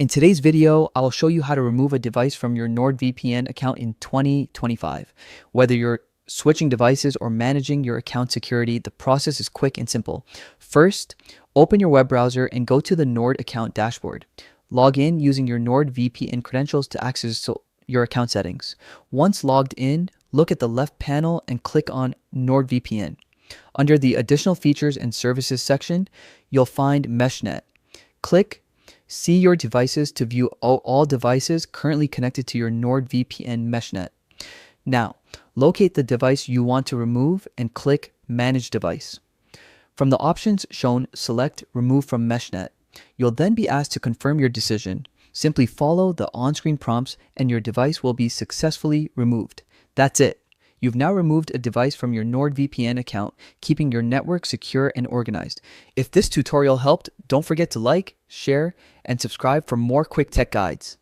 In today's video, I'll show you how to remove a device from your Nordvpn account in 2025. Whether you're switching devices or managing your account security, the process is quick and simple. First, open your web browser and go to the Nord account dashboard. Log in using your Nordvpn credentials to access your account settings. Once logged in, look at the left panel and click on Nordvpn. Under the Additional Features and Services section, you'll find MeshNet. Click See Your Devices to view all devices currently connected to your Nordvpn meshnet. Now, locate the device you want to remove and click Manage Device. From the options shown, select Remove from Meshnet. You'll then be asked to confirm your decision. Simply follow the on-screen prompts and your device will be successfully removed. That's it. You've now removed a device from your Nordvpn account, keeping your network secure and organized. If this tutorial helped, don't forget to like, share, and subscribe for more quick tech guides.